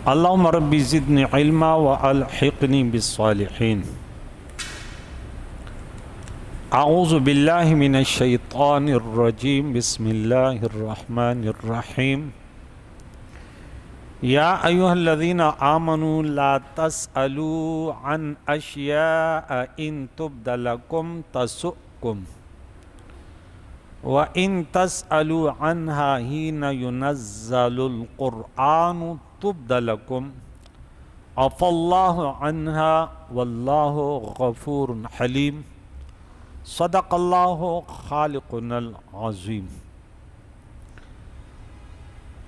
اللهم رب زدني علما والحقني بالصالحين. اعوذ باللہ من الشیطان الرجیم. بسم اللہ الرحمن الرحیم. یا ایھا الذین آمنوا لا تسألوا عن اشیاء ان تبد لکم تسؤکم وَإِن تَسْأَلُوا عَنْهَا حِينَ يُنَزَّلُ الْقُرْآنُ تُبْدَ لَكُمْ عَفَا اللَّهُ عَنْهَا وَاللَّهُ غَفُورٌ حَلِيمٌ. صدق اللہ خالقنا العظیم.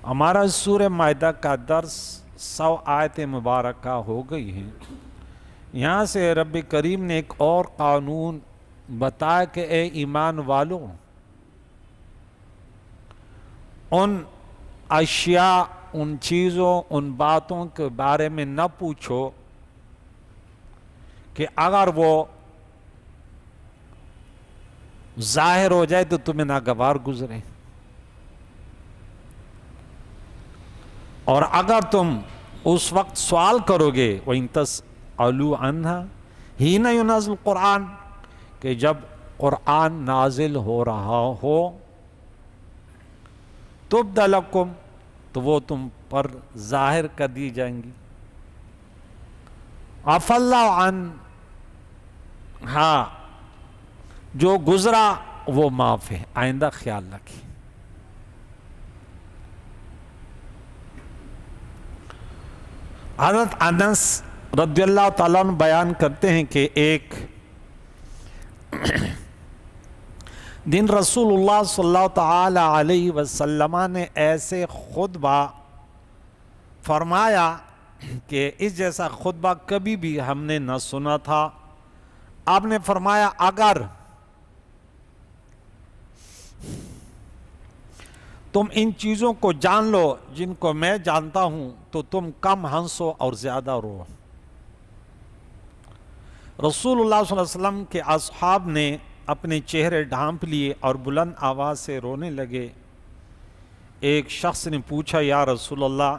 ہمارا سورہ مائدہ کا درس 100 آیت مبارکہ ہو گئی ہیں. یہاں سے رب کریم نے ایک اور قانون بتایا کہ اے ایمان والوں، ان اشیاء، ان چیزوں، ان باتوں کے بارے میں نہ پوچھو کہ اگر وہ ظاہر ہو جائے تو تمہیں ناگوار گزرے، اور اگر تم اس وقت سوال کرو گے وَإِن تَسْأَلُوا عَنْهَا حِينَ يُنَزَّلُ الْقُرْآنُ، کہ جب قرآن نازل ہو رہا ہو، تُبْدَ لَكُمْ، تو وہ تم پر ظاہر کر دی جائیں گی. عَفَا اللَّهُ عَنْهَا، جو گزرا وہ معاف ہے، آئندہ خیال رکھیں. حضرت انس رضی اللہ تعالیٰ عنہ بیان کرتے ہیں کہ ایک دن رسول اللہ صلی اللہ تعالی علیہ وسلم نے ایسے خطبہ فرمایا کہ اس جیسا خطبہ کبھی بھی ہم نے نہ سنا تھا. آپ نے فرمایا اگر تم ان چیزوں کو جان لو جن کو میں جانتا ہوں تو تم کم ہنسو اور زیادہ رو. رسول اللہ صلی اللہ علیہ وسلم کے اصحاب نے اپنے چہرے ڈھانپ لیے اور بلند آواز سے رونے لگے. ایک شخص نے پوچھا یا رسول اللہ،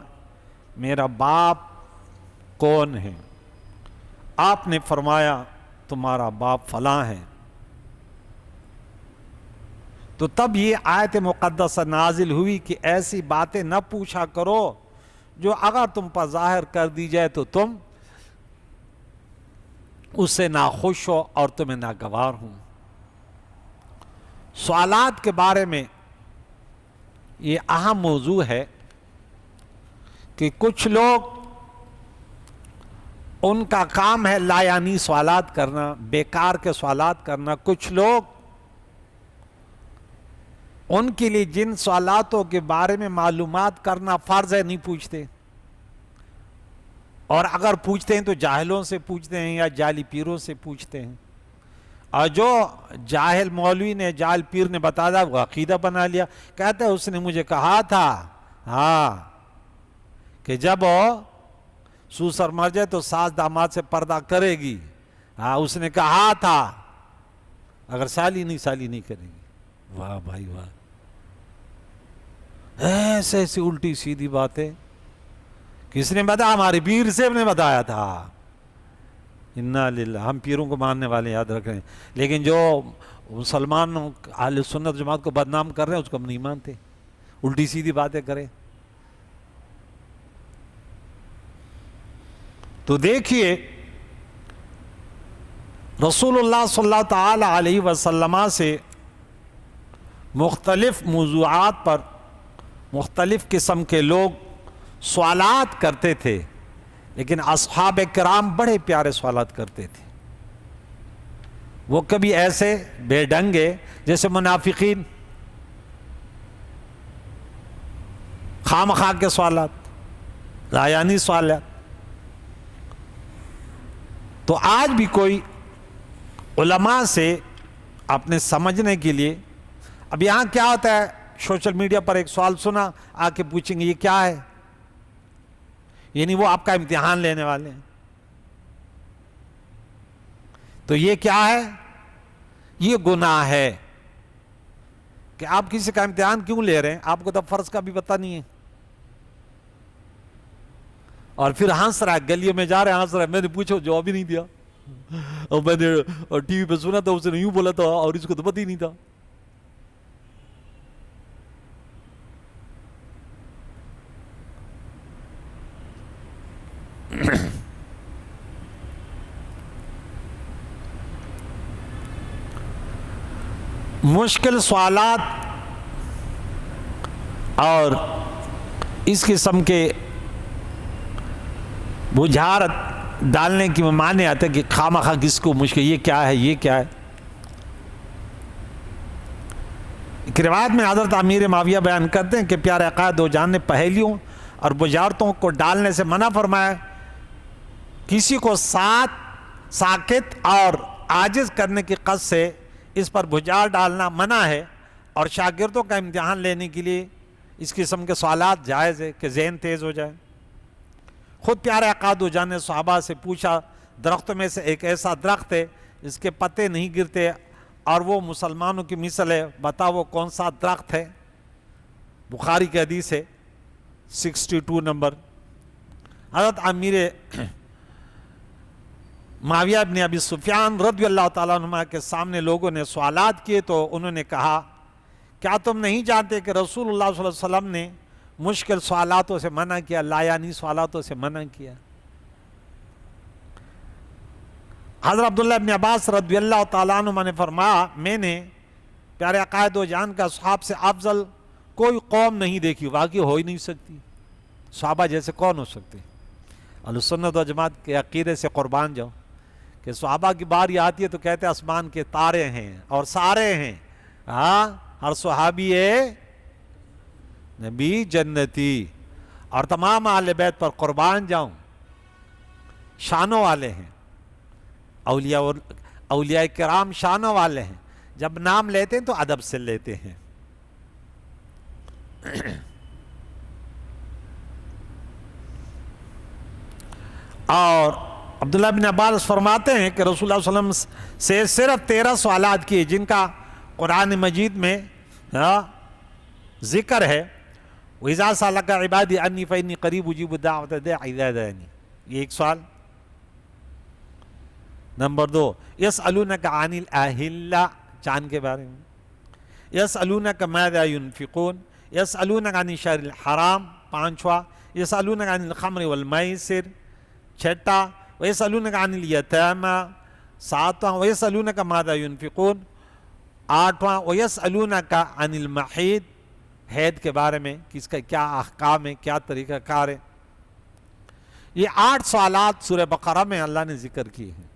میرا باپ کون ہے؟ آپ نے فرمایا تمہارا باپ فلاں ہے. تو تب یہ آیت مقدسہ نازل ہوئی کہ ایسی باتیں نہ پوچھا کرو جو اگر تم پر ظاہر کر دی جائے تو تم اس سے ناخوش ہو اور تمہیں ناگوار ہوں. سوالات کے بارے میں یہ اہم موضوع ہے کہ کچھ لوگ ان کا کام ہے لایعنی سوالات کرنا، بیکار کے سوالات کرنا. کچھ لوگ ان کے لیے جن سوالاتوں کے بارے میں معلومات کرنا فرض ہے نہیں پوچھتے، اور اگر پوچھتے ہیں تو جاہلوں سے پوچھتے ہیں یا جعلی پیروں سے پوچھتے ہیں. اور جو جاہل مولوی نے، جاہل پیر نے بتایا وہ عقیدہ بنا لیا. کہتا ہے اس نے مجھے کہا تھا کہ جب سوسر مر جائے تو ساس داماد سے پردہ کرے گی. اس نے کہا تھا اگر سالی نہیں کرے گی. واہ بھائی واہ، ایسے ایسی الٹی سیدھی باتیں کس نے بتایا؟ ہمارے پیر صاحب نے بتایا تھا. انا للہ. ہم پیروں کو ماننے والے یاد رکھ رہے ہیں، لیکن جو مسلمان اہل سنت جماعت کو بدنام کر رہے ہیں اس کو ہم نہیں مانتے، الٹی سیدھی باتیں کریں. تو دیکھیے رسول اللہ صلی اللہ تعالی علیہ وسلم سے مختلف موضوعات پر مختلف قسم کے لوگ سوالات کرتے تھے، لیکن اصحاب کرام بڑے پیارے سوالات کرتے تھے. وہ کبھی ایسے بے ڈنگے جیسے منافقین، خام خواہ کے سوالات، لایعنی سوالات. تو آج بھی کوئی علماء سے اپنے سمجھنے کے لیے، اب یہاں کیا ہوتا ہے، سوشل میڈیا پر ایک سوال سنا، آ کے پوچھیں گے یہ کیا ہے، یعنی وہ آپ کا امتحان لینے والے ہیں. تو یہ کیا ہے؟ یہ گناہ ہے کہ آپ کسی کا امتحان کیوں لے رہے ہیں؟ آپ کو تو فرض کا بھی پتہ نہیں ہے. اور پھر ہنس رہا ہے، گلیوں میں جا رہا ہے ہنس رہا ہے، میں نے پوچھا جواب ہی نہیں دیا، اور میں نے ٹی وی پہ سنا تھا اس نے یوں بولا تھا اور اس کو تو پتہ ہی نہیں تھا۔ مشکل سوالات اور اس قسم کے بجھارت ڈالنے کی معنی آتا ہے کہ خامخواہ کس کو مشکل، یہ کیا ہے یہ کیا ہے۔ ایک روایت میں حضرت امیر معاویہ بیان کرتے ہیں کہ پیارے آقا دو جان نے پہیلیوں اور بجھارتوں کو ڈالنے سے منع فرمایا، کسی کو ساکت اور عاجز کرنے کی قصد سے اس پر بجھار ڈالنا منع ہے، اور شاگردوں کا امتحان لینے کے لیے اس قسم کے سوالات جائز ہے کہ ذہن تیز ہو جائے۔ خود پیارے آقا دو جان نے صحابہ سے پوچھا، درختوں میں سے ایک ایسا درخت ہے جس کے پتے نہیں گرتے اور وہ مسلمانوں کی مثل ہے، بتاؤ وہ کون سا درخت ہے؟ بخاری کی حدیث ہے 62 نمبر۔ حضرت امیر معاویہ ابن ابی سفیان رضی اللہ تعالیٰ عنہ کے سامنے لوگوں نے سوالات کیے تو انہوں نے کہا، کیا تم نہیں جانتے کہ رسول اللہ صلی اللہ علیہ وسلم نے مشکل سوالاتوں سے منع کیا، لایانی سوالاتوں سے منع کیا؟ حضرت عبداللہ ابن عباس رضی اللہ تعالیٰ عنہ نے فرمایا، میں نے پیارے آقا دو جان کا صحاب سے افضل کوئی قوم نہیں دیکھی، واقعی ہو ہی نہیں سکتی، صحابہ جیسے کون ہو سکتے؟ اہل سنت و جماعت کے عقیدے سے قربان جاؤ کہ صحابہ کی باری آتی ہے تو کہتے ہیں آسمان کے تارے ہیں اور سارے ہیں، ہاں ہر صحابی ہے نبی جنتی، اور تمام اہل بیت پر قربان جاؤں شانوں والے ہیں، اولیاء کرام شانوں والے ہیں، جب نام لیتے ہیں تو ادب سے لیتے ہیں۔ اور عبداللہ بن عباس فرماتے ہیں کہ رسول اللہ صلی اللہ علیہ وسلم سے صرف 13 سوالات کیے جن کا قرآن مجید میں ذکر ہے، وَإِذَا سَأَلَكَ عِبَادِي عَنِّي فَإِنِّي قَرِيبٌ أُجِيبُ دَعْوَةَ الدَّاعِ إِذَا دَعَانِ، یہ ایک سوال۔ نمبر 2، يَسْأَلُونَكَ عَنِ الْأَهِلَّةِ، چاند کے بارے میں، يَسْأَلُونَكَ مَاذَا يُنْفِقُونَ، يَسْأَلُونَكَ عَنِ الشَّهْرِ الْحَرَامِ، 5واں، يَسْأَلُونَكَ عَنِ الْخَمْرِ وَالْمَيْسِرِ، 6واں، وَيَسْأَلُونَكَ عَنِ الْيَتَامَى، 7واں، وَيَسْأَلُونَكَ مَاذَا يُنْفِقُونَ، 8واں، وَيَسْأَلُونَكَ عَنِ الْمَحِيضِ، حید کے بارے میں کس کا کیا احکام ہے، کیا طریقہ کار ہے۔ یہ 8 سوالات سورہ بقرہ میں اللہ نے ذکر کیے ہیں۔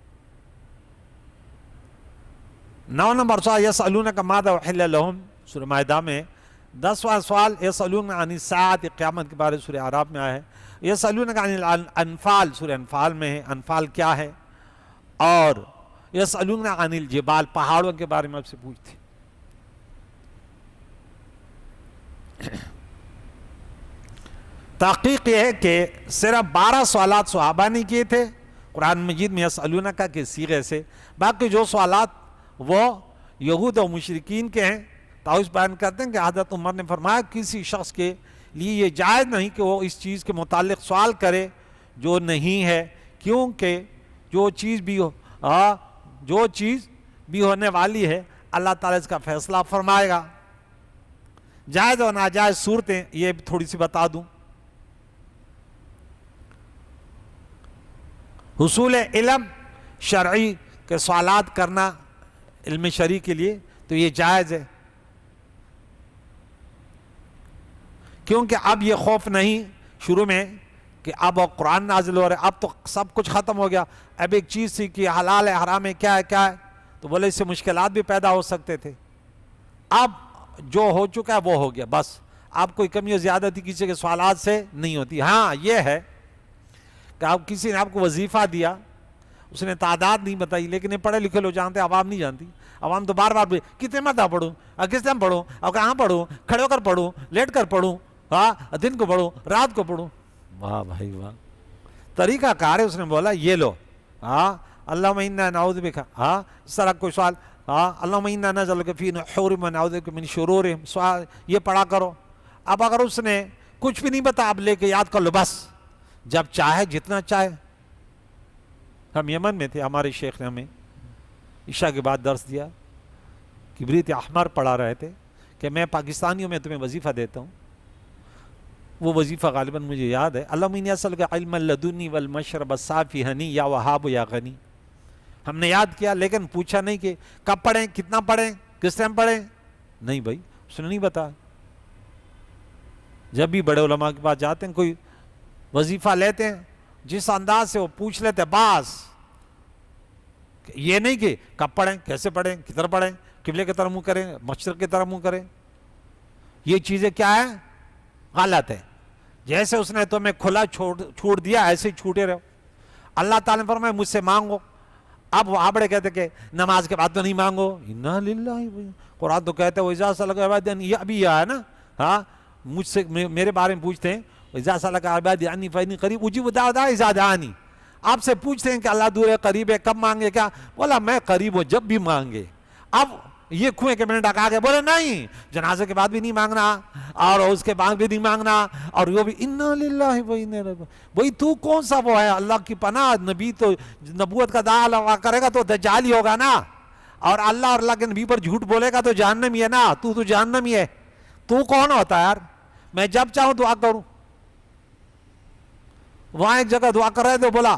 9 نمبر سوال یسألونک ماذا احل لہم سورہ مائدہ میں۔ 10واں سوال یسألونک عن الساعۃ، قیامت کے بارے سورہ اعراف میں آیا ہے۔ یسألونک عن الانفال، سورہ انفال میں ہے، انفال کیا ہے۔ اور یسألونک عن الجبال، پہاڑوں کے بارے میں آپ سے پوچھتے ہیں۔ تحقیق یہ ہے کہ صرف 12 سوالات صحابہ نے کیے تھے قرآن مجید میں یسألونک کے صیغے سے، باقی جو سوالات وہ یہود و مشرکین کے ہیں۔ تاؤس بیان کرتے ہیں کہ حضرت عمر نے فرمایا کسی شخص کے لیے یہ جائز نہیں کہ وہ اس چیز کے متعلق سوال کرے جو نہیں ہے، کیونکہ جو چیز بھی ہونے والی ہے اللہ تعالیٰ اس کا فیصلہ فرمائے گا۔ جائز اور ناجائز صورتیں یہ تھوڑی سی بتا دوں۔ حصول علم شرعی کے سوالات کرنا علم شرعی کے لیے تو یہ جائز ہے، کیونکہ اب یہ خوف نہیں شروع میں کہ اب قرآن نازل ہو رہا ہے، اب تو سب کچھ ختم ہو گیا، اب ایک چیز تھی کہ حلال ہے حرام ہے کیا ہے تو بولے اس سے مشکلات بھی پیدا ہو سکتے تھے۔ اب جو ہو چکا ہے وہ ہو گیا، بس آپ کوئی کمی و زیادتی کسی کے سوالات سے نہیں ہوتی۔ ہاں یہ ہے کہ آپ کسی نے آپ کو وظیفہ دیا، اس نے تعداد نہیں بتائی، لیکن یہ پڑھے لکھے لوگ جانتے، عوام نہیں جانتی۔ عوام تو بار بار کتنے مرتبہ پڑھوں، کس ٹائم پڑھوں، اور کہاں پڑھوں، کھڑے ہو کر پڑھوں، لیٹ کر پڑھوں، ہاں دن کو پڑھوں رات کو پڑھوں۔ واہ بھائی واہ، طریقہ کار ہے۔ اس نے بولا یہ لو، ہاں اللہم انا نعوذ بک، ہاں اس طرح کوئی سوال، ہاں اللہم انا نجعلک فی نحورہم ونعوذ بک من شرورہم، سوال یہ پڑھا کرو۔ اب اگر اس نے کچھ بھی نہیں بتا اب لے کے یاد کر لو، بس جب چاہے جتنا چاہے. ہم یمن میں تھے, ہمارے شیخ نے ہمیں عشاء کے بعد درس دیا, کبریت احمر پڑھا رہے تھے کہ میں پاکستانیوں میں تمہیں وظیفہ دیتا ہوں. وہ وظیفہ غالباً مجھے یاد ہے, اللہم انی اسألک علما لدنی والمشرب الصافی ہنی یا وہاب یا غنی. ہم نے یاد کیا لیکن پوچھا نہیں کہ کب پڑھیں, کتنا پڑھیں, کس ٹائم پڑھیں. نہیں بھائی, اس نے نہیں بتایا. جب بھی بڑے علماء کے پاس جاتے ہیں, کوئی وظیفہ لیتے ہیں, جس انداز سے وہ پوچھ لیتے ہیں بس, یہ نہیں کہ کب پڑھیں, کیسے پڑھیں, کدھر پڑھیں, قبلے کی طرف منہ کریں, مشرق کی طرف منہ کریں. یہ چیزیں کیا ہیں, غلط ہے. جیسے اس نے تمہیں کھلا چھوڑ دیا ایسے ہی چھوٹے رہو. اللہ تعالیٰ نے فرمایا مجھ سے مانگو. اب وہ آبڑے کہتے کہ نماز کے بعد تو نہیں مانگو. انا للہ, قرآن تو کہتے ہیں وَإِذَا سَأَلَكَ عِبَادِي یہ ابھی آیا نا, ہاں مجھ سے میرے بارے میں پوچھتے ہیں وَإِذَا سَأَلَكَ عِبَادِي عَنِّي فَإِنِّي قَرِيبٌ أُجِيبُ دَعْوَةَ إِذَا دَعَانِ. آپ سے پوچھتے ہیں کہ اللہ دور ہے, قریب ہے, کب مانگے, کیا بولا میں قریب ہوں جب بھی مانگے. اب یہ کنویں کے میں نے ڈکا کے بولے نہیں, جنازے کے بعد بھی نہیں مانگنا اور اس کے بعد بھی نہیں مانگنا, اور وہ بھی انا للہ و انا الیہ راجعون. بھئی تو کون سا وہ ہے, اللہ کی پناہ, نبی تو نبوت کا دعویٰ لگا کرے گا تو دجالی ہوگا نا, اور اللہ اور اللہ کے نبی پر جھوٹ بولے گا تو جہنمی ہے نا. تو جہنمی ہے. تو کون ہوتا ہے یار, میں جب چاہوں دعا کروں. وہاں ایک جگہ دعا کر رہے تھے, بولا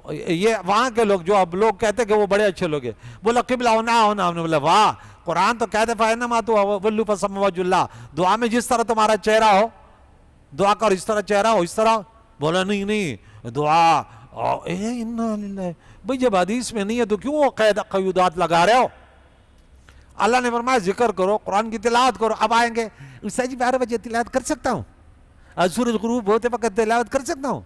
یہ وہاں کے لوگ جو اب لوگ کہتے کہ وہ بڑے اچھے لوگ ہیں, بولا قبلہ ہونا ہونا. ہم نے بولا واہ, قرآن تو کہتے فَإِنَّمَا تُوَلُّوا فَثَمَّ وَجْهُ اللَّهِ, دعا میں جس طرح تمہارا چہرہ ہو دعا کر, اس طرح چہرہ ہو اس طرح. بولا نہیں دعا انا للہ. بھئی جب حدیث میں نہیں ہے تو کیوں قیودات لگا رہے ہو. اللہ نے فرمایا ذکر کرو, قرآن کی تلاوت کرو. اب آئیں گے استاد جی 12 بجے تلاوت کر سکتا ہوں, سورج غروب ہوتے وقت تلاوت کر سکتا ہوں.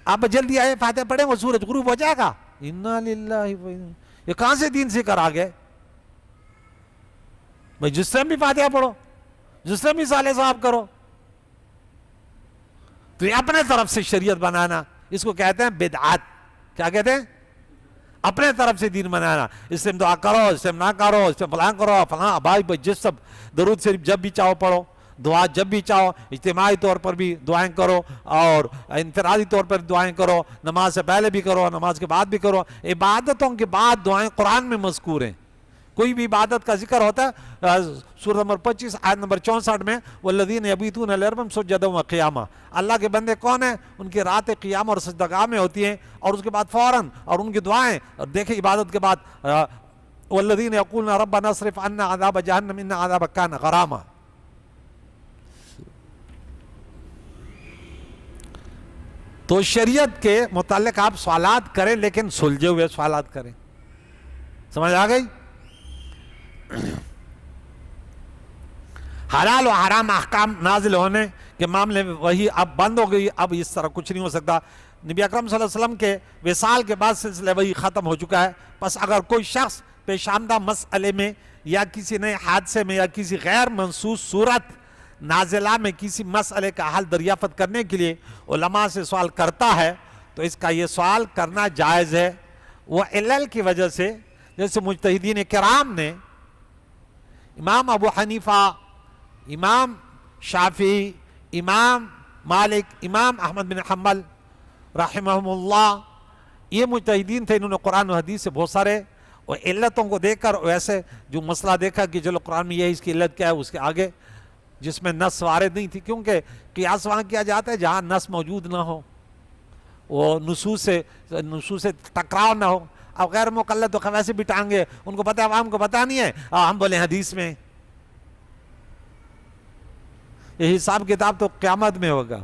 آپ جلدی آئے, فاتحہ پڑھیں, وہ سورج غروب ہو جائے گا. انا للہ و انا, یہ کہاں سے دین سے کرا گئے. بھئی جس سے بھی فاتحہ پڑھو, جس سے بھی صالح صاحب کرو. تو یہ اپنے طرف سے شریعت بنانا, اس کو کہتے ہیں بدعات. کیا کہتے ہیں, اپنے طرف سے دین بنانا. اس سے دعا کرو, اس سے نہ کرو, اس سے فلاں کرو فلاں. بھائی جس سب درود شریف جب بھی چاہو پڑھو, دعا جب بھی چاہو, اجتماعی طور پر بھی دعائیں کرو اور انفرادی طور پر دعائیں کرو, نماز سے پہلے بھی کرو, نماز کے بعد بھی کرو. عبادتوں کے بعد دعائیں قرآن میں مذکور ہیں. کوئی بھی عبادت کا ذکر ہوتا ہے, سورہ نمبر 25 آیت نمبر 64 میں وَالَّذِينَ يَبِيتُونَ لِرَبِّهِمْ سُجَّدًا وَقِيَامًا. اللہ کے بندے کون ہیں, ان کی رات قیام اور سجدگاہ میں ہوتی ہیں, اور اس کے بعد فوراً اور ان کی دعائیں. اور دیکھیں عبادت کے بعد وَالَّذِينَ يَقُولُونَ رَبَّنَا اصْرِفْ عَنَّا عَذَابَ جَهَنَّمَ إِنَّ عَذَابَهَا كَانَ غَرَامًا. تو شریعت کے متعلق آپ سوالات کریں لیکن سلجھے ہوئے سوالات کریں. سمجھ آ گئی. حلال و حرام احکام نازل ہونے کے معاملے میں وہی اب بند ہو گئی, اب اس طرح کچھ نہیں ہو سکتا. نبی اکرم صلی اللہ علیہ وسلم کے وصال کے بعد سلسلہ وہی ختم ہو چکا ہے. بس اگر کوئی شخص پیش آمدہ مسئلے میں یا کسی نئے حادثے میں یا کسی غیر منصوص صورت نازلہ میں کسی مسئلے کا حل دریافت کرنے کے لیے علماء سے سوال کرتا ہے تو اس کا یہ سوال کرنا جائز ہے. وہ علل کی وجہ سے, جیسے مجتہدین کرام نے امام ابو حنیفہ, امام شافعی, امام مالک, امام احمد بن حنبل رحمہم اللہ, یہ مجتہدین تھے. انہوں نے قرآن و حدیث سے بہت سارے اور علتوں کو دیکھ کر ویسے جو مسئلہ دیکھا کہ چلو قرآن میں یہ اس کی علت کیا ہے, اس کے آگے جس میں نص وارد نہیں تھی, کیونکہ قیاس وہاں کیا جاتا ہے جہاں نص موجود نہ ہو, وہ نصوص سے ٹکراؤ نہ ہو. اب غیر مقلد تو ویسے بھی ٹانگے, ان کو پتہ ہے, عوام کو پتہ نہیں ہے, ہم بولے حدیث میں. یہ حساب کتاب تو قیامت میں ہوگا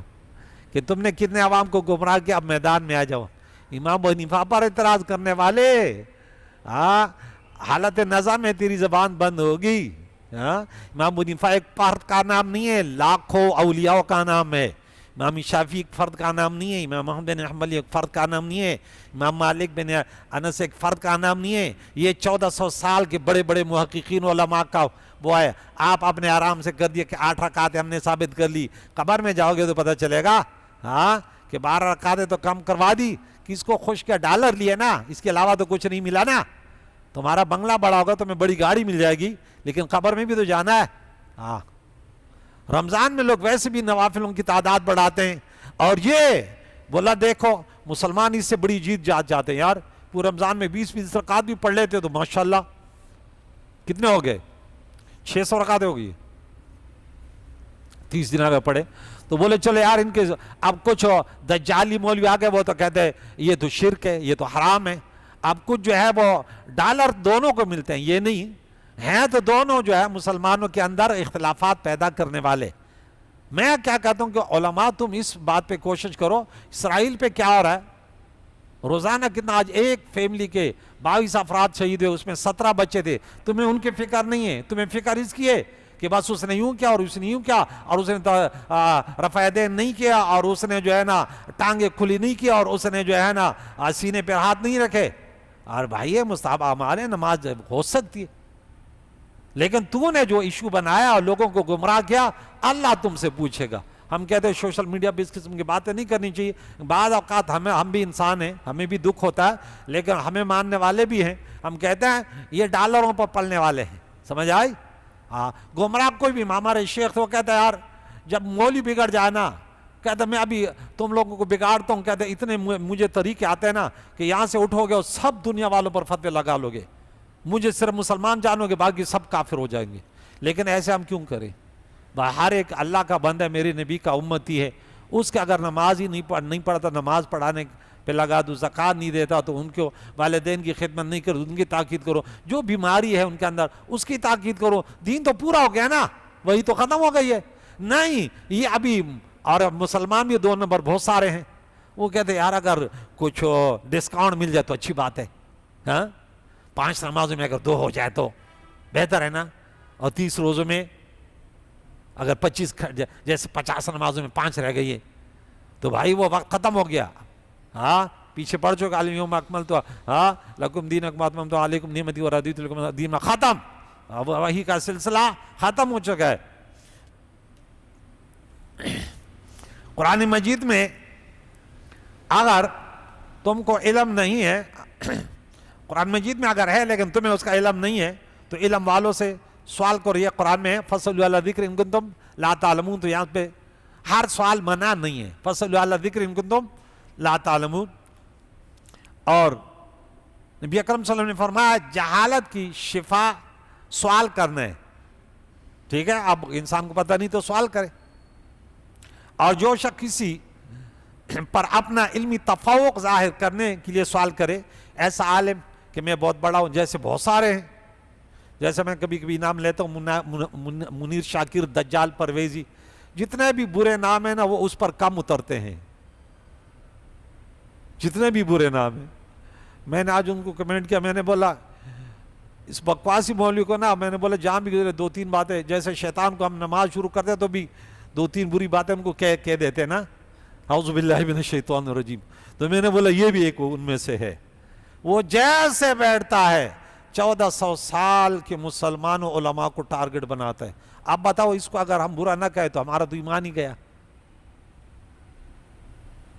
کہ تم نے کتنے عوام کو گمراہ کیا, اب میدان میں آ جاؤ. امام ابو حنیفہ پر اعتراض کرنے والے, حالت نزا میں تیری زبان بند ہوگی. امام ابو حنیفہ ایک فرد کا نام نہیں ہے, لاکھوں اولیاء کا نام ہے. امام شافعی ایک فرد کا نام نہیں ہے, امام احمد بن حنبل ایک فرد کا نام نہیں ہے, امام مالک بن انس ایک فرد کا نام نہیں ہے. یہ 1400 سال کے بڑے بڑے محققین علماء کا وہ ہے. آپ اپنے آرام سے کر دیے کہ 8 رکعتیں ہم نے ثابت کر لی. قبر میں جاؤ گے تو پتہ چلے گا کہ 12 رکعتیں تو کم کروا دی. کس کو خوش کیا, ڈالر لیے نا, اس کے علاوہ تو کچھ نہیں ملا نا. تمہارا بنگلہ بڑا ہوگا, تمہیں بڑی گاڑی مل جائے گی, لیکن قبر میں بھی تو جانا ہے. رمضان میں لوگ ویسے بھی نوافلوں کی تعداد بڑھاتے ہیں, اور یہ بولا دیکھو مسلمان اس سے بڑی جیت جاتے ہیں یار، پورے رمضان میں 20 رکعت بھی پڑھ لیتے تو ماشاءاللہ کتنے ہو گئے، 600 رکعتیں ہو گئی 30 دن میں پڑھے. تو بولے چلو یار ان کے اب کچھ دجالی مولوی آ گئے، وہ تو کہتے ہیں یہ تو شرک ہے، یہ تو حرام ہے. اب کچھ جو ہے وہ ڈالر دونوں کو ملتے ہیں، یہ نہیں ہیں تو دونوں جو ہے مسلمانوں کے اندر اختلافات پیدا کرنے والے. میں کیا کہتا ہوں کہ علماء تم اس بات پہ کوشش کرو، اسرائیل پہ کیا ہو رہا ہے روزانہ کتنا، آج ایک فیملی کے 22 افراد شہید ہوئے، اس میں 17 بچے تھے. تمہیں ان کی فکر نہیں ہے، تمہیں فکر اس کی ہے کہ بس اس نے یوں کیا اور اس نے یوں کیا اور اس نے رفع یدین نہیں کیا اور اس نے جو ہے نا ٹانگیں کھلی نہیں کیا اور اس نے جو ہے نا سینے پہ ہاتھ نہیں رکھے. اور بھائی یہ مستحب اعمال ہے، نماز ہو سکتی ہے، لیکن تو نے جو ایشو بنایا اور لوگوں کو گمراہ کیا اللہ تم سے پوچھے گا. ہم کہتے ہیں سوشل میڈیا پہ اس قسم کی باتیں نہیں کرنی چاہیے. بعض اوقات ہم بھی انسان ہیں، ہمیں بھی دکھ ہوتا ہے، لیکن ہمیں ماننے والے بھی ہیں. ہم کہتے ہیں یہ ڈالروں پر پلنے والے ہیں، سمجھ آئی؟ ہاں گمراہ کوئی بھی، ہمارے شیخ وہ کہتا ہے یار جب مولوی بگڑ جائے نا، کہتا میں ابھی تم لوگوں کو بگاڑتا ہوں، کہتے اتنے مجھے طریقے آتے ہیں نا کہ یہاں سے اٹھو گے اور سب دنیا والوں پر فتوے لگا لو گے، مجھے صرف مسلمان جانو گے باقی سب کافر ہو جائیں گے. لیکن ایسے ہم کیوں کریں؟ ہر ایک اللہ کا بندہ ہے، میری نبی کا امتی ہے، اس کے اگر نماز ہی نہیں پڑھتا، نماز پڑھانے پہ لگا دو، زکوٰۃ نہیں دیتا تو ان کو والدین کی خدمت نہیں کرو، ان کی تاکید کرو، جو بیماری ہے ان کے اندر اس کی تاکید کرو. دین تو پورا ہو گیا نا، وہی تو ختم ہو گئی ہے. نہیں یہ ابھی، اور مسلمان بھی 2 نمبر بہت سارے ہیں، وہ کہتے ہیں یار اگر کچھ ڈسکاؤنٹ مل جائے تو اچھی بات ہے، ہاں 5 نمازوں میں اگر 2 ہو جائے تو بہتر ہے نا، اور 30 روزوں میں اگر 25 جیسے 50 نمازوں میں 5 رہ گئی ہے تو بھائی وہ وقت ختم ہو گیا. ہاں پیچھے پڑھ چکا الیوم اکملت ہاں لکم دینکم واتممت علیکم نعمتی ورضیت لکم دین، ختم، وہی کا سلسلہ ختم ہو چکا ہے. قرآن مجید میں اگر تم کو علم نہیں ہے، قرآن مجید میں اگر ہے لیکن تمہیں اس کا علم نہیں ہے تو علم والوں سے سوال کرو. یہ قرآن میں فَاسْأَلُوا أَهْلَ الذِّكْرِ إِن كُنتُمْ لَا تَعْلَمُونَ، تو یہاں پہ ہر سوال منع نہیں ہے. فَاسْأَلُوا أَهْلَ الذِّكْرِ إِن كُنتُمْ لَا تَعْلَمُونَ. اور نبی اکرم صلی اللہ علیہ وسلم نے فرمایا جہالت کی شفا سوال کرنا ہے. ٹھیک ہے، اب انسان کو پتہ نہیں تو سوال کرے. اور جو شخص کسی پر اپنا علمی تفوق ظاہر کرنے کے لیے سوال کرے، ایسا عالم کہ میں بہت بڑا ہوں، جیسے بہت سارے ہیں، جیسے میں کبھی کبھی نام لیتا ہوں منیر شاکر، دجال پرویزی، جتنے بھی برے نام ہیں نا وہ اس پر کم اترتے ہیں، جتنے بھی برے نام ہیں. میں نے آج ان کو کمنٹ کیا، میں نے بولا اس بکواسی مولوی کو نا، میں نے بولا جہاں بھی گزرے 2-3 باتیں، جیسے شیطان کو ہم نماز شروع کرتے تو بھی 2-3 بری باتیں ان کو کہہ دیتے نا، اعوذ باللہ من الشیطان الرجیم. تو میں نے بولا یہ بھی ایک ان میں سے ہے. وہ جیسے بیٹھتا ہے 1400 سال کے مسلمانوں علماء کو ٹارگٹ بناتا ہے. اب بتاؤ اس کو اگر ہم برا نہ کہیں تو ہمارا تو ایمان ہی گیا،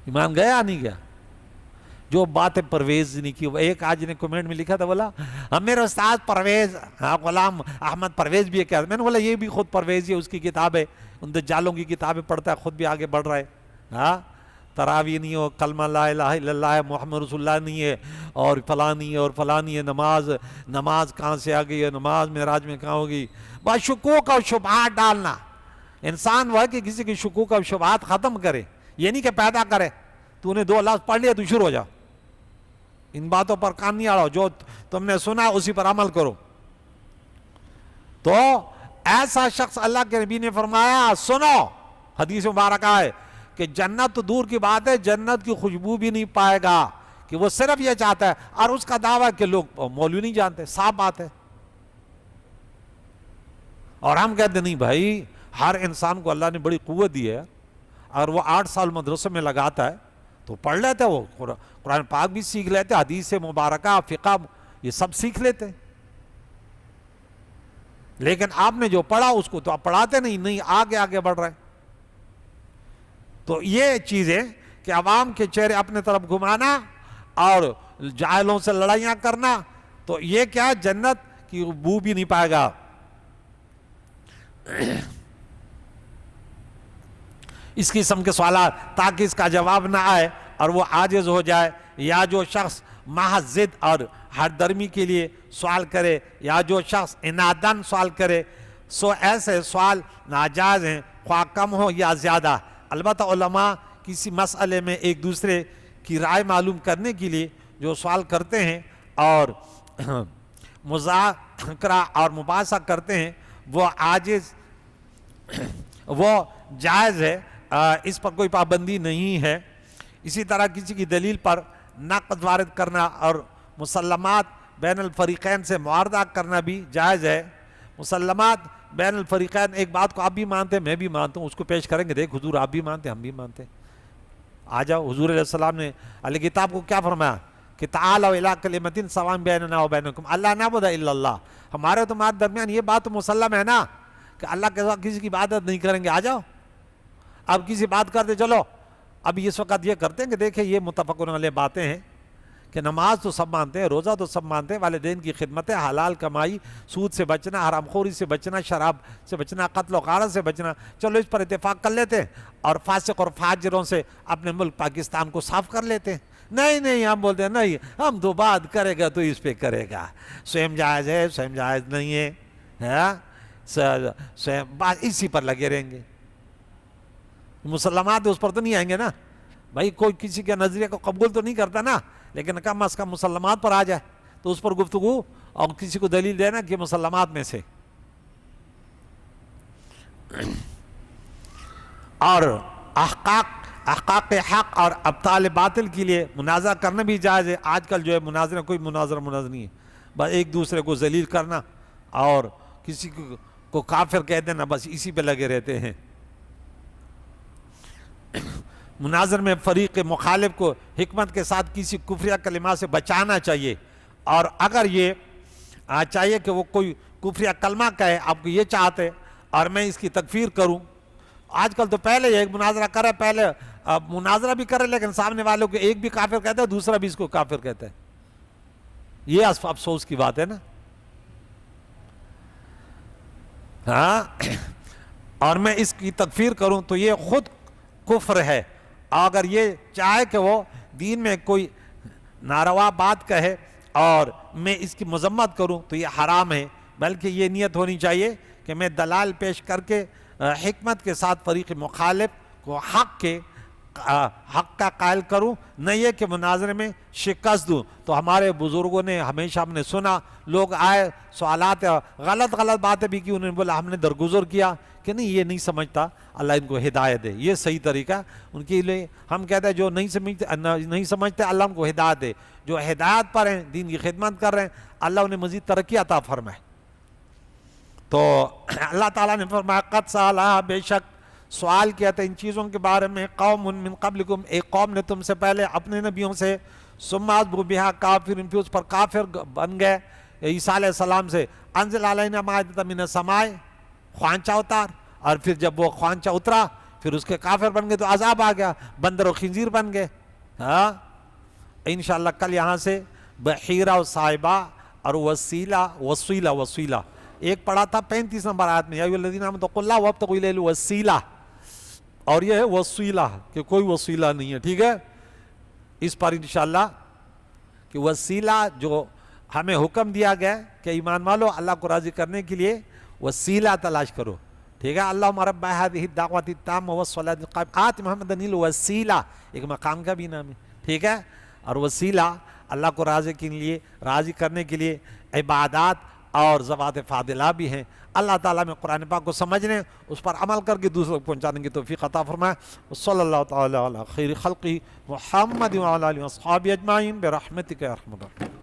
ایمان گیا نہیں گیا. جو باتیں پرویز نہیں کی، ایک آج نے کمنٹ میں لکھا تھا، بولا ہم میرے استاد پرویز غلام احمد پرویز بھی ہے کیا؟ میں نے بولا یہ بھی خود پرویز ہی ہے، اس کی کتاب ہے، ان دجالوں کی کتابیں پڑھتا ہے، خود بھی آگے بڑھ رہا ہے. ہاں تراویح نہیں ہو، کلمہ لا الہ الا اللہ ہے، محمد رسول اللہ نہیں ہے، اور فلاں نہیں ہے اور فلاں نہیں ہے. نماز کہاں سے آ گئی ہے، نماز معراج میں کہاں ہوگی؟ بس شکوک اور شبہات ڈالنا. انسان وہ ہے کہ کسی کی شکوک اور شبہات ختم کرے، یہ نہیں کہ پیدا کرے. تو نے 2 لفظ پڑھ لیا تو شروع ہو جا، ان باتوں پر کام نہیں آڑو، جو تم نے سنا اسی پر عمل کرو. تو ایسا شخص اللہ کے نبی نے فرمایا، سنو حدیث مبارکہ ہے کہ جنت تو دور کی بات ہے، جنت کی خوشبو بھی نہیں پائے گا، کہ وہ صرف یہ چاہتا ہے. اور اس کا دعویٰ کہ لوگ مولوی نہیں جانتے، صاف بات ہے. اور ہم کہتے ہیں نہیں بھائی، ہر انسان کو اللہ نے بڑی قوت دی ہے، اور وہ 8 سال مدرسے میں لگاتا ہے تو پڑھ لیتے، وہ قرآن پاک بھی سیکھ لیتے، حدیث مبارکہ، فقہ، یہ سب سیکھ لیتے. لیکن آپ نے جو پڑھا اس کو تو آپ پڑھاتے نہیں آگے بڑھ رہے. تو یہ چیزیں کہ عوام کے چہرے اپنے طرف گھمانا اور جاہلوں سے لڑائیاں کرنا، تو یہ کیا جنت کی بو بھی نہیں پائے گا. اس قسم کے سوالات، تاکہ اس کا جواب نہ آئے اور وہ عاجز ہو جائے، یا جو شخص محض ضد اور ہر درمی کے لیے سوال کرے، یا جو شخص عناداً سوال کرے، سو ایسے سوال ناجائز ہیں، خواہ کم ہو یا زیادہ۔ البتہ علماء کسی مسئلے میں ایک دوسرے کی رائے معلوم کرنے کے لیے جو سوال کرتے ہیں اور مذاکرہ اور مباحثہ کرتے ہیں، وہ جائز ہے، اس پر کوئی پابندی نہیں ہے۔ اسی طرح کسی کی دلیل پر نقد وارد کرنا اور مسلمات بین الفریقین سے معارضہ کرنا بھی جائز ہے۔ مسلمات بین الفریقین، ایک بات کو آپ بھی مانتے ہیں، میں بھی مانتا ہوں، اس کو پیش کریں گے، دیکھ حضور آپ بھی مانتے ہیں، ہم بھی مانتے ہیں، آ جاؤ۔ حضور علیہ السلام نے اہل کتاب کو کیا فرمایا کہ تعالوا الی کلمۃ سواء بیننا وبینکم الا نعبد الا اللہ، ہمارے تمہارے درمیان یہ بات تو مسلم ہے نا کہ اللہ کے ساتھ کسی کی عبادت نہیں کریں گے، آ جاؤ۔ اب کسی بات کرتے چلو، اب اس وقت یہ کرتے ہیں کہ دیکھیں یہ متفق علیہ باتیں ہیں کہ نماز تو سب مانتے ہیں، روزہ تو سب مانتے ہیں، والدین کی خدمت، حلال کمائی، سود سے بچنا، حرام خوری سے بچنا، شراب سے بچنا، قتل و غارت سے بچنا، چلو اس پر اتفاق کر لیتے ہیں اور فاسق اور فاجروں سے اپنے ملک پاکستان کو صاف کر لیتے ہیں۔ نہیں ہم بولتے ہیں نہیں، ہم تو بات کرے گا تو اس پہ کرے گا، سوئم جائز ہے، سوئم جائز نہیں ہے، بات اسی پر لگے رہیں گے۔ مسلمات اس پر تو نہیں آئیں گے نا بھائی، کوئی کسی کے نظریے کو قبول تو نہیں کرتا نا، لیکن کم از کم مسلمات پر آ جائے تو اس پر گفتگو اور کسی کو دلیل دینا کہ مسلمات میں سے۔ اور احقاق حق اور ابطال باطل کے لیے مناظرہ کرنا بھی جائز ہے۔ آج کل جو ہے مناظرہ، کوئی مناظرہ نہیں ہے، بس ایک دوسرے کو ذلیل کرنا اور کسی کو کافر کہہ دینا، بس اسی پہ لگے رہتے ہیں۔ مناظر میں فریق مخالف کو حکمت کے ساتھ کسی کفریہ کلمات سے بچانا چاہیے، اور اگر یہ چاہیے کہ وہ کوئی کفریہ کلمہ کہے، آپ کو یہ چاہتے اور میں اس کی تکفیر کروں۔ آج کل تو پہلے ایک مناظرہ کرے، پہلے مناظرہ بھی کرے لیکن سامنے والوں کو ایک بھی کافر کہتا ہے، دوسرا بھی اس کو کافر کہتا ہے۔ یہ افسوس کی بات ہے نا۔ ہاں، اور میں اس کی تکفیر کروں تو یہ خود کفر ہے۔ اگر یہ چاہے کہ وہ دین میں کوئی ناروا بات کہے اور میں اس کی مذمت کروں تو یہ حرام ہے، بلکہ یہ نیت ہونی چاہیے کہ میں دلائل پیش کر کے حکمت کے ساتھ فریق مخالف کو حق کا قائل کروں، نہ یہ کہ مناظرے میں شکست دوں۔ تو ہمارے بزرگوں نے ہمیشہ ہم نے سنا، لوگ آئے سوالات غلط باتیں بھی کی، انہوں نے بولا ہم نے درگزر کیا کہ نہیں یہ نہیں سمجھتا، اللہ ان کو ہدایت دے، یہ صحیح طریقہ ان کے لیے۔ ہم کہتے ہیں جو نہیں سمجھتے اللہ ان کو ہدایت دے، جو ہدایت پر ہیں، دین کی خدمت کر رہے ہیں، اللہ انہیں مزید ترقی عطا فرمائے۔ تو اللہ تعالیٰ نے فرمایا قد سألها، بے شک سوال کیا تھا ان چیزوں کے بارے میں، قوم من قبلکم، ایک قوم نے تم سے پہلے اپنے نبیوں سے، ثم اصبحوا بها کافرین، پھر اس پر کافر بن گئے عیسیٰ علیہ السلام سے۔ انزل علینا مائدۃ من السماء، خوانچہ اتار، اور پھر جب وہ خوانچہ اترا پھر اس کے کافر بن گئے تو عذاب آ گیا، بندر و خنزیر بن گئے۔ ہاں انشاءاللہ کل یہاں سے بحیرہ و صاحبہ اور وسیلہ ایک پڑھا تھا 35 نمبر آیت میں، یا ایھا الذین آمنوا اتقوا اللہ وابتغوا الیہ الوسیلہ، اور یہ ہے وسیلہ کہ کوئی وسیلہ نہیں ہے، ٹھیک ہے۔ اس پر انشاءاللہ کہ وسیلہ جو ہمیں حکم دیا گیا کہ ایمان والو اللہ کو راضی کرنے کے لیے وسیلہ تلاش کرو، ٹھیک ہے۔ اللہم رب ہذہ الدعوۃ التامہ والصلاۃ القائمہ آت محمدا الوسیلہ، ایک مقام کا بھی نام ہے، ٹھیک ہے۔ اور وسیلہ اللہ کو راضی کرنے کے لیے عبادات اور ذوات فاضلہ بھی ہیں۔ اللہ تعالیٰ میں قرآن پاک کو سمجھنے، اس پر عمل کر کے دوسروں کو پہنچانے کی توفیق عطا فرمائے۔ صلی اللہ تعالیٰ علی خیر خلقہ محمد وعلی آلہ وصحبہ اجمعین برحمتک یا ارحم الراحمین۔